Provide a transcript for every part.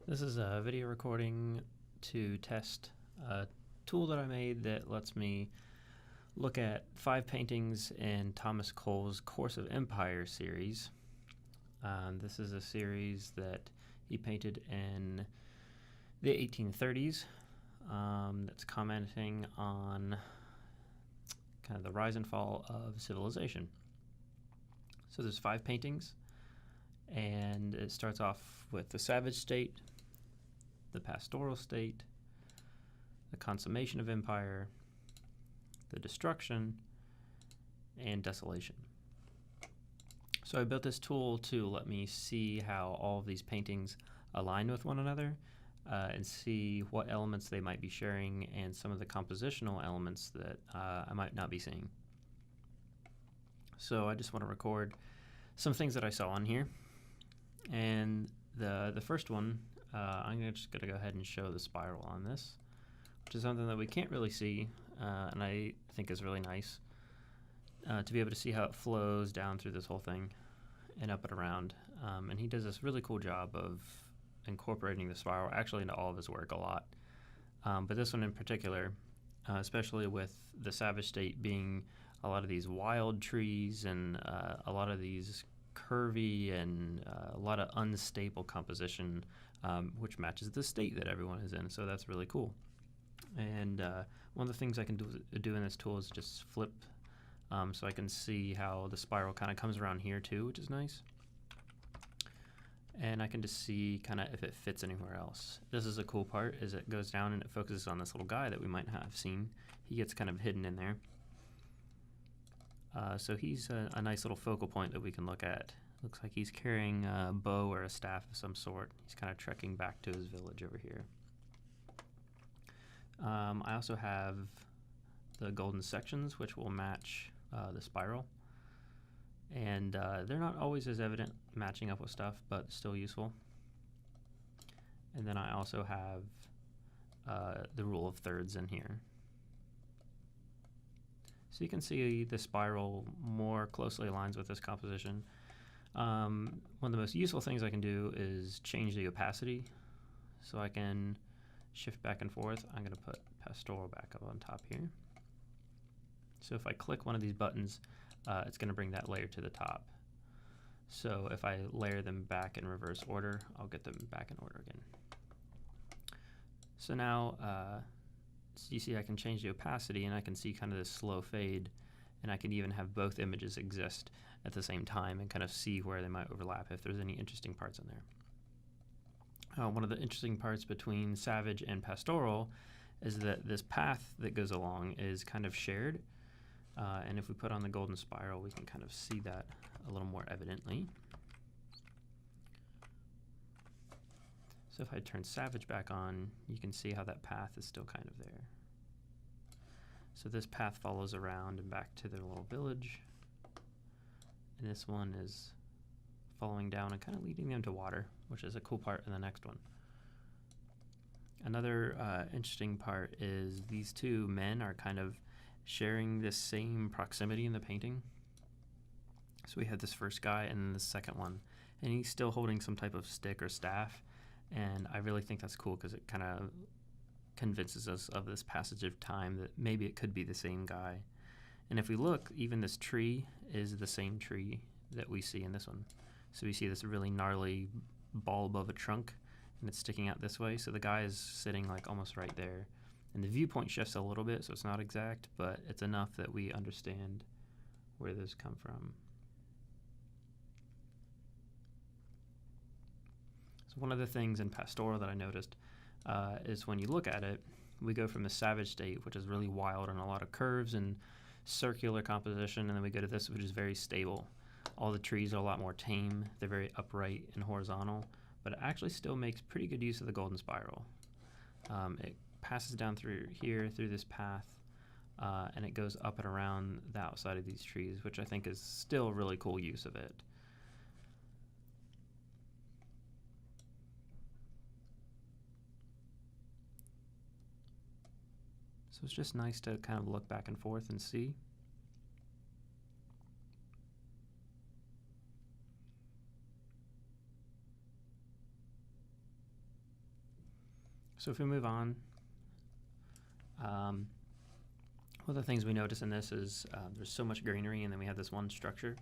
This is a video recording to test a tool that I made that lets me look at 5 paintings in Thomas Cole's Course of Empire series. This is a series that he painted in the 1830s that's commenting on kind of the rise and fall of civilization. So there's 5 paintings, and it starts off with the savage state, the pastoral state, the consummation of empire, the destruction, and desolation. So I built this tool to let me see how all of these paintings align with one another and see what elements they might be sharing and some of the compositional elements that I might not be seeing. So I just want to record some things that I saw on here. And the first one, I'm just going to go ahead and show the spiral on this, which is something that we can't really see, and I think is really nice to be able to see how it flows down through this whole thing and up and around. And he does this really cool job of incorporating the spiral actually into all of his work a lot. But this one in particular, especially with the savage state being a lot of these wild trees and a lot of these curvy and a lot of unstable composition, which matches the state that everyone is in. So that's really cool. And one of the things I can do in this tool is just flip so I can see how the spiral kind of comes around here too, which is nice. And I can just see kind of if it fits anywhere else. This is a cool part, is it goes down and it focuses on this little guy that we might have seen. He gets kind of hidden in there. So he's a nice little focal point that we can look at. Looks like he's carrying a bow or a staff of some sort. He's kind of trekking back to his village over here. I also have the golden sections, which will match the spiral. And they're not always as evident matching up with stuff, but still useful. And then I also have the rule of thirds in here. So you can see the spiral more closely aligns with this composition. One of the most useful things I can do is change the opacity. So I can shift back and forth. I'm going to put pastoral back up on top here. So if I click one of these buttons, it's going to bring that layer to the top. So if I layer them back in reverse order, I'll get them back in order again. So now, so you see I can change the opacity and I can see kind of this slow fade, and I can even have both images exist at the same time and kind of see where they might overlap if there's any interesting parts in there. One of the interesting parts between savage and pastoral is that this path that goes along is kind of shared. And if we put on the golden spiral, we can kind of see that a little more evidently. So if I turn savage back on, you can see how that path is still kind of there. So this path follows around and back to their little village. And this one is following down and kind of leading them to water, which is a cool part in the next one. Another interesting part is these two men are kind of sharing this same proximity in the painting. So we had this first guy and then the second one, and he's still holding some type of stick or staff, and I really think that's cool because it kind of convinces us of this passage of time that maybe it could be the same guy. And if we look, even this tree is the same tree that we see in this one. So we see this really gnarly bulb of a trunk, and it's sticking out this way, so the guy is sitting like almost right there. And the viewpoint shifts a little bit, so it's not exact, but it's enough that we understand where those come from. So one of the things in pastoral that I noticed is when you look at it, we go from the savage state, which is really wild and a lot of curves and circular composition, and then we go to this, which is very stable. All the trees are a lot more tame. They're very upright and horizontal, but it actually still makes pretty good use of the golden spiral. It passes down through here, through this path, and it goes up and around the outside of these trees, which I think is still a really cool use of it. So it's just nice to kind of look back and forth and see. So if we move on, one of the things we notice in this is there's so much greenery, and then we have this one structure.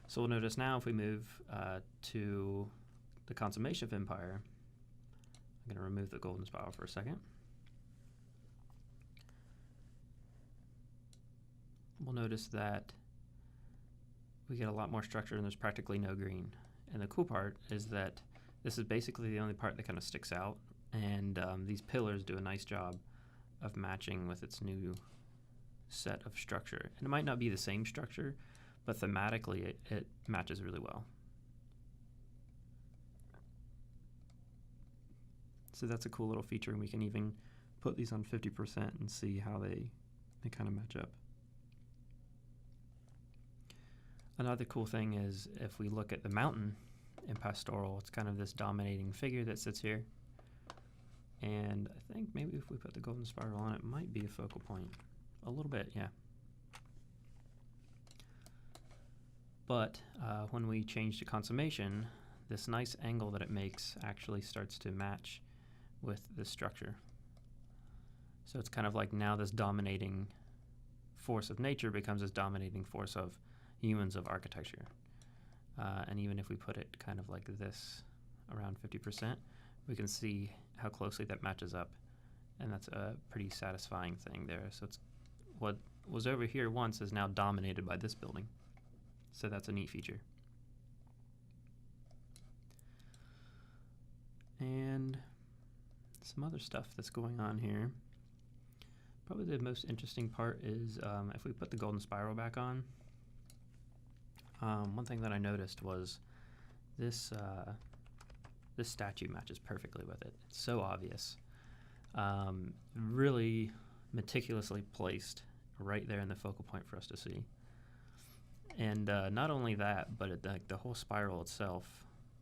So we'll notice now if we move to the Consummation of Empire, I'm going to remove the golden spiral for a second. We'll notice that we get a lot more structure and there's practically no green. And the cool part is that this is basically the only part that kind of sticks out, and these pillars do a nice job of matching with its new set of structure. And it might not be the same structure, but thematically it matches really well. So that's a cool little feature, and we can even put these on 50% and see how they kind of match up. Another cool thing is if we look at the mountain in Pastoral, it's kind of this dominating figure that sits here. And I think maybe if we put the golden spiral on, it might be a focal point. A little bit, yeah. But when we change to Consummation, this nice angle that it makes actually starts to match with the structure. So it's kind of like now this dominating force of nature becomes this dominating force of humans, of architecture. And even if we put it kind of like this, around 50%, we can see how closely that matches up. And that's a pretty satisfying thing there. So it's what was over here once is now dominated by this building. So that's a neat feature. And some other stuff that's going on here. Probably the most interesting part is if we put the golden spiral back on, one thing that I noticed was this this statue matches perfectly with it. It's so obvious. Really meticulously placed right there in the focal point for us to see. And not only that, but the whole spiral itself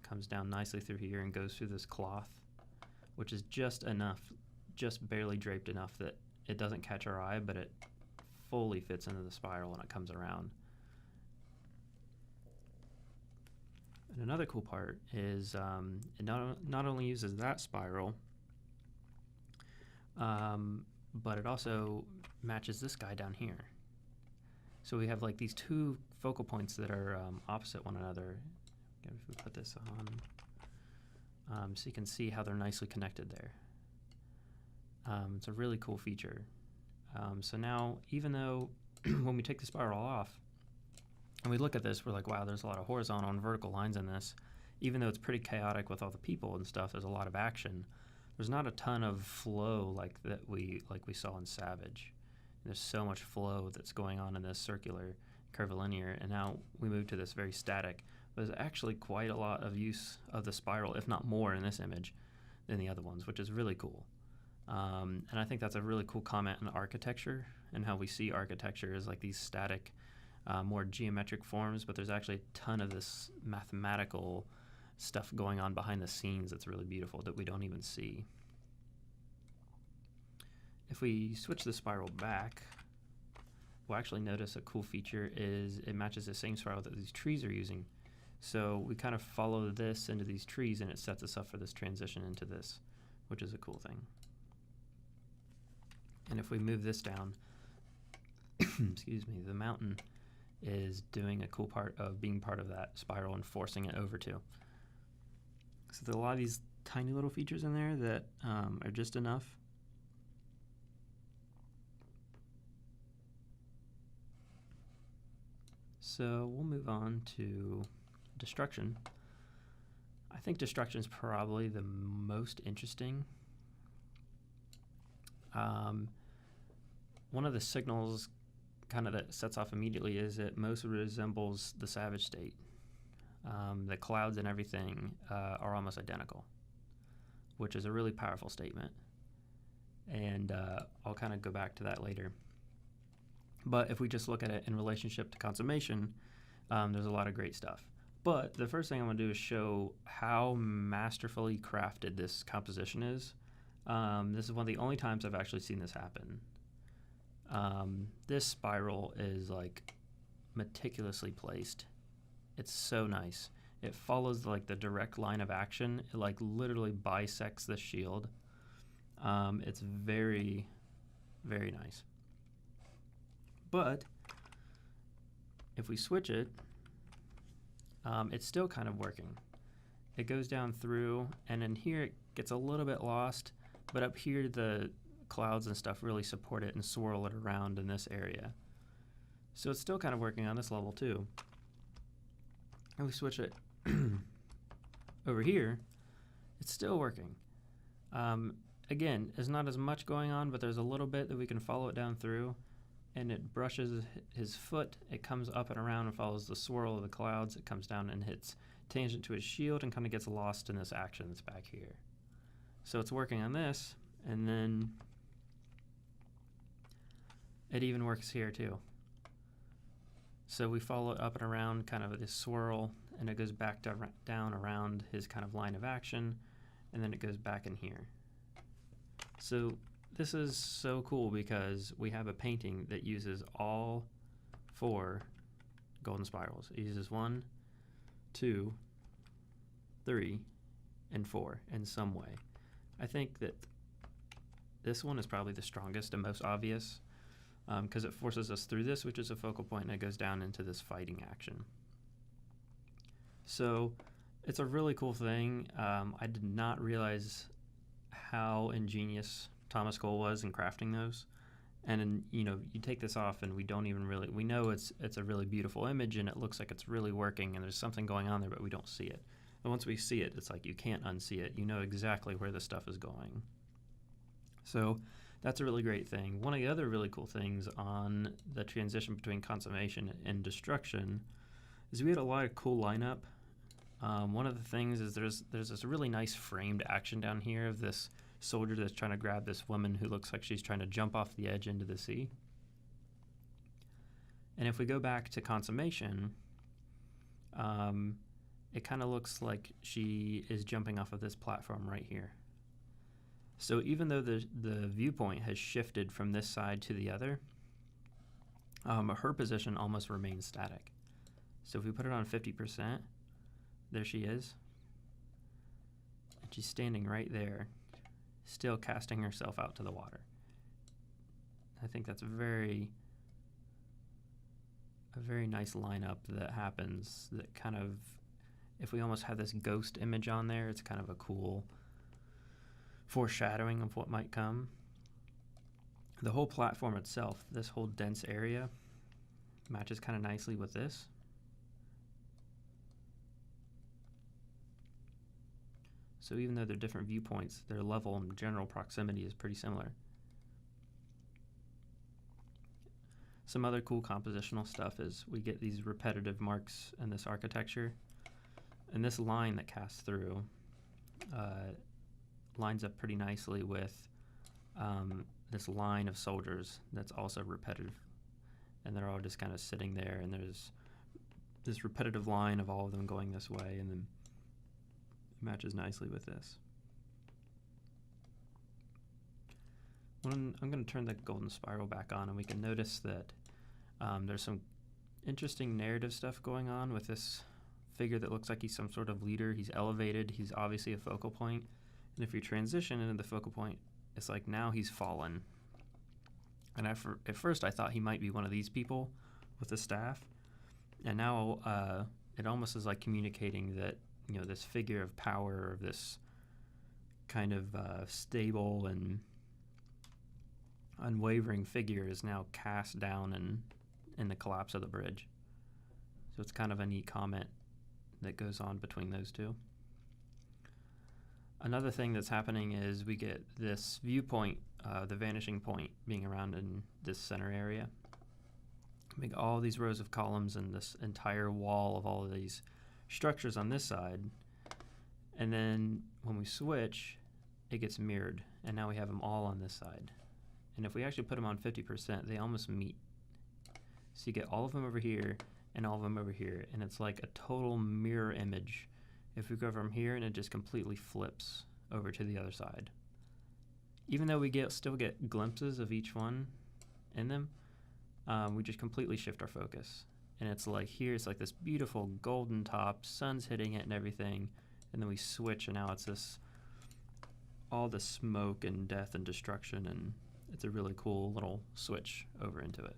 comes down nicely through here and goes through this cloth, which is just enough, just barely draped enough that it doesn't catch our eye, but it fully fits into the spiral when it comes around. And another cool part is it not only uses that spiral, but it also matches this guy down here. So we have like these two focal points that are opposite one another. If we put this on, so you can see how they're nicely connected there. It's a really cool feature. So now, even though when we take the spiral off and we look at this, we're like, wow, there's a lot of horizontal and vertical lines in this. Even though it's pretty chaotic with all the people and stuff, there's a lot of action. There's not a ton of flow like we saw in Savage. There's so much flow that's going on in this circular curvilinear, and now we move to this very static. But there's actually quite a lot of use of the spiral, if not more, in this image than the other ones, which is really cool. And I think that's a really cool comment on architecture and how we see architecture as like these static, more geometric forms, but there's actually a ton of this mathematical stuff going on behind the scenes that's really beautiful that we don't even see. If we switch the spiral back, we'll actually notice a cool feature is it matches the same spiral that these trees are using. So we kind of follow this into these trees and it sets us up for this transition into this, which is a cool thing. And if we move this down, excuse me, the mountain is doing a cool part of being part of that spiral and forcing it over too. So there's a lot of these tiny little features in there that are just enough. So we'll move on to destruction. I think destruction is probably the most interesting. One of the signals kind of that sets off immediately is it most resembles the Savage state. The clouds and everything are almost identical, which is a really powerful statement. And I'll kind of go back to that later. But if we just look at it in relationship to Consummation, there's a lot of great stuff. But the first thing I'm going to do is show how masterfully crafted this composition is. This is one of the only times I've actually seen this happen. This spiral is like meticulously placed. It's so nice. It follows like the direct line of action. It like literally bisects the shield. It's very, very nice. But if we switch it, it's still kind of working. It goes down through, and in here it gets a little bit lost, but up here the clouds and stuff really support it and swirl it around in this area. So it's still kind of working on this level too. And we switch it over here, it's still working. Again, there's not as much going on, but there's a little bit that we can follow it down through, and it brushes his foot, it comes up and around and follows the swirl of the clouds, it comes down and hits tangent to his shield and kind of gets lost in this action that's back here. So it's working on this, and then it even works here too. So we follow it up and around kind of this swirl, and it goes back down around his kind of line of action, and then it goes back in here. So this is so cool because we have a painting that uses all 4 golden spirals. It uses 1, 2, 3, and 4 in some way. I think that this one is probably the strongest and most obvious because it forces us through this, which is a focal point, and it goes down into this fighting action. So it's a really cool thing. I did not realize how ingenious Thomas Cole was in crafting those. And you take this off and we don't even really, we know it's a really beautiful image and it looks like it's really working and there's something going on there, but we don't see it. And once we see it, it's like you can't unsee it. You know exactly where the stuff is going. So that's a really great thing. One of the other really cool things on the transition between consummation and destruction is we had a lot of cool lineup. One of the things is there's this really nice framed action down here of this soldier that's trying to grab this woman who looks like she's trying to jump off the edge into the sea. And if we go back to consummation, it kind of looks like she is jumping off of this platform right here. So even though the viewpoint has shifted from this side to the other, her position almost remains static. So if we put it on 50%, there she is. And she's standing right there, still casting herself out to the water. I think that's a very nice lineup that happens that kind of, if we almost have this ghost image on there, it's kind of a cool foreshadowing of what might come. The whole platform itself, this whole dense area, matches kind of nicely with this. So even though they're different viewpoints, their level and general proximity is pretty similar. Some other cool compositional stuff is we get these repetitive marks in this architecture. And this line that casts through lines up pretty nicely with this line of soldiers that's also repetitive. And they're all just kind of sitting there, and there's this repetitive line of all of them going this way, and then matches nicely with this. I'm going to turn the golden spiral back on, and we can notice that there's some interesting narrative stuff going on with this figure that looks like he's some sort of leader. He's elevated. He's obviously a focal point. And if you transition into the focal point, it's like now he's fallen. And at first I thought he might be one of these people with a staff. And now it almost is like communicating that this figure of power, this kind of stable and unwavering figure is now cast down in the collapse of the bridge. So it's kind of a neat comment that goes on between those two. Another thing that's happening is we get this viewpoint, the vanishing point, being around in this center area. We get all these rows of columns and this entire wall of all of these structures on this side, and then when we switch, it gets mirrored, and now we have them all on this side. And if we actually put them on 50%, they almost meet. So you get all of them over here and all of them over here, and it's like a total mirror image. If we go from here, and it just completely flips over to the other side. Even though we still get glimpses of each one in them, we just completely shift our focus. And it's like here, it's like this beautiful golden top, sun's hitting it and everything. And then we switch, and now it's this all the smoke and death and destruction, and it's a really cool little switch over into it.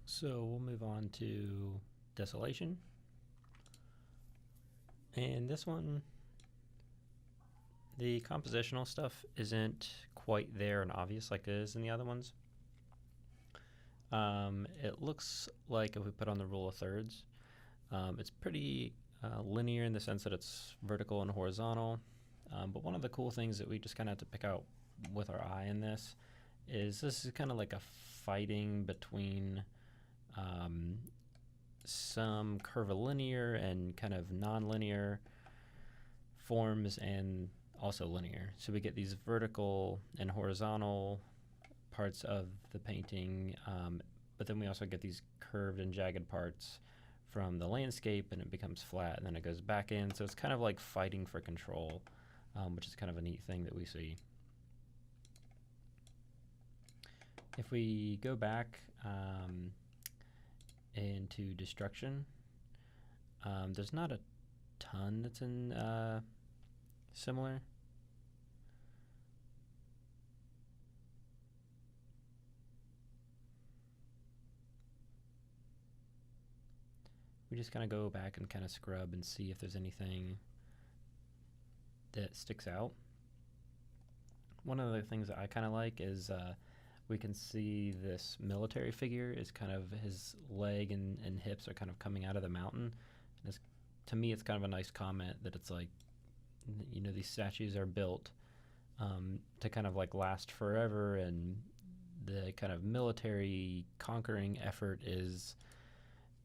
So we'll move on to Desolation. And this one, the compositional stuff isn't quite there and obvious like it is in the other ones. It looks like if we put on the rule of thirds, it's pretty linear in the sense that it's vertical and horizontal. But one of the cool things that we just kind of have to pick out with our eye in this is kind of like a fighting between some curvilinear and kind of non-linear forms and also linear. So we get these vertical and horizontal parts of the painting, but then we also get these curved and jagged parts from the landscape, and it becomes flat and then it goes back in. So it's kind of like fighting for control, which is kind of a neat thing that we see. If we go back into Destruction, there's not a ton that's in similar. We just kind of go back and kind of scrub and see if there's anything that sticks out. One of the things that I kind of like is we can see this military figure is kind of his leg and hips are kind of coming out of the mountain. And to me, it's kind of a nice comment that it's like, you know, these statues are built to kind of like last forever, and the kind of military conquering effort is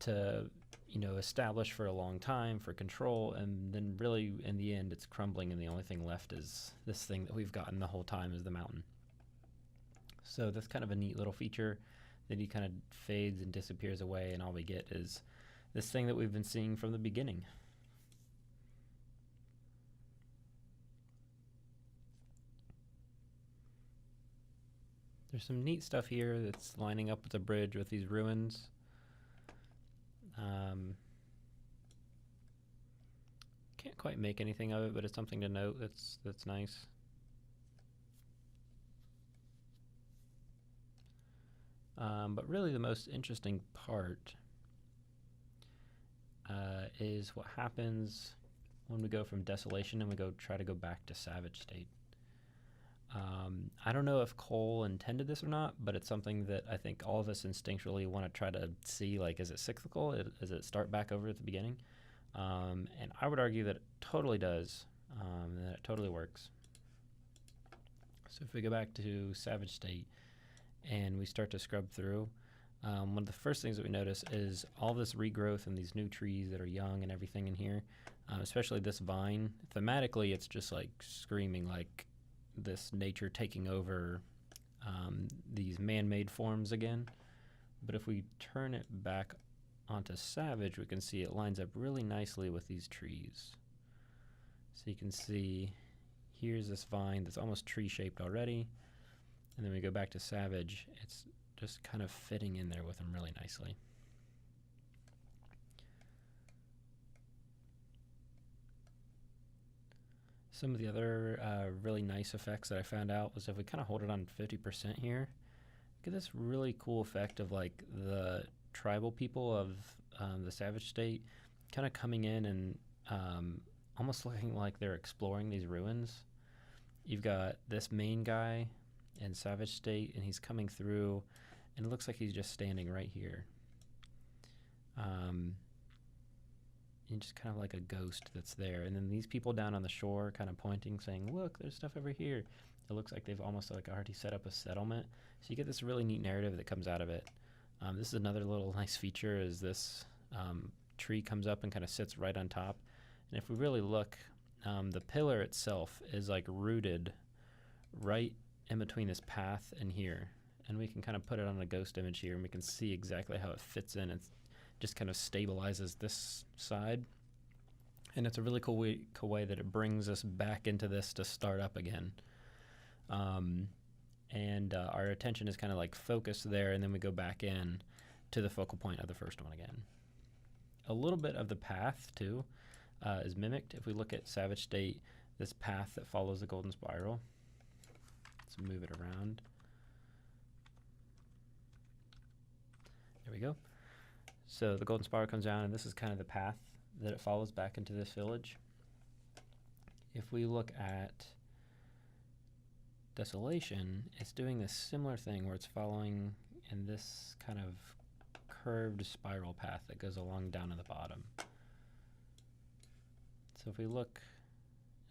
to, you know, establish for a long time for control, and then really in the end it's crumbling, and the only thing left is this thing that we've gotten the whole time is the mountain. So that's kind of a neat little feature. Then he kind of fades and disappears away, and all we get is this thing that we've been seeing from the beginning. There's some neat stuff here that's lining up with the bridge with these ruins. Can't quite make anything of it, but it's something to note that's nice. But really the most interesting part is what happens when we go from Desolation and we try to go back to Savage State. I don't know if Cole intended this or not, but it's something that I think all of us instinctually want to try to see, like, is it cyclical? Does it start back over at the beginning? And I would argue that it totally does, and that it totally works. So if we go back to Savage State and we start to scrub through, one of the first things that we notice is all this regrowth and these new trees that are young and everything in here, especially this vine. Thematically, it's just like screaming like this nature taking over these man-made forms again. But if we turn it back onto Savage, we can see it lines up really nicely with these trees. So you can see here's this vine that's almost tree-shaped already, and then we go back to Savage, it's just kind of fitting in there with them really nicely. Some of the other really nice effects that I found out was if we kind of hold it on 50% here, get this really cool effect of like the tribal people of the Savage State kind of coming in and almost looking like they're exploring these ruins. You've got this main guy in Savage State, and he's coming through, and it looks like he's just standing right here. And just kind of like a ghost that's there. And then these people down on the shore kind of pointing, saying, look, there's stuff over here. It looks like they've almost like already set up a settlement. So you get this really neat narrative that comes out of it. This is another little nice feature, is this tree comes up and kind of sits right on top. And if we really look, the pillar itself is like rooted right in between this path and here. And we can kind of put it on a ghost image here, and we can see exactly how it fits in. It's just kind of stabilizes this side, and it's a really cool way that it brings us back into this to start up again. And our attention is kind of like focused there, and then we go back in to the focal point of the first one again. A little bit of the path too is mimicked. If we look at Savage State, this path that follows the golden spiral. Let's move it around. There we go. So the golden spiral comes down, and this is kind of the path that it follows back into this village. If we look at Desolation, it's doing this similar thing where it's following in this kind of curved spiral path that goes along down to the bottom. So if we look,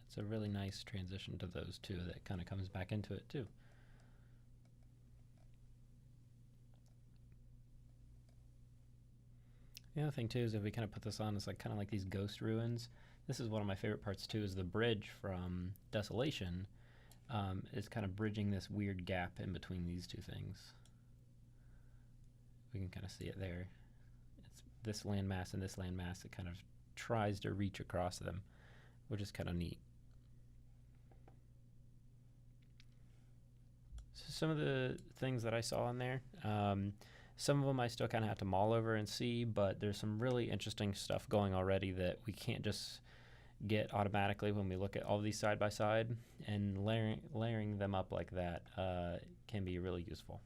it's a really nice transition to those two that kind of comes back into it too. The other thing too is if we kind of put this on, it's like kind of like these ghost ruins. This is one of my favorite parts too, is the bridge from Desolation. Is kind of bridging this weird gap in between these two things. We can kind of see it there. It's this landmass and this landmass. It kind of tries to reach across them, which is kind of neat. So some of the things that I saw in there, some of them I still kind of have to mull over and see, but there's some really interesting stuff going already that we can't just get automatically when we look at all these side by side, and layering them up like that can be really useful.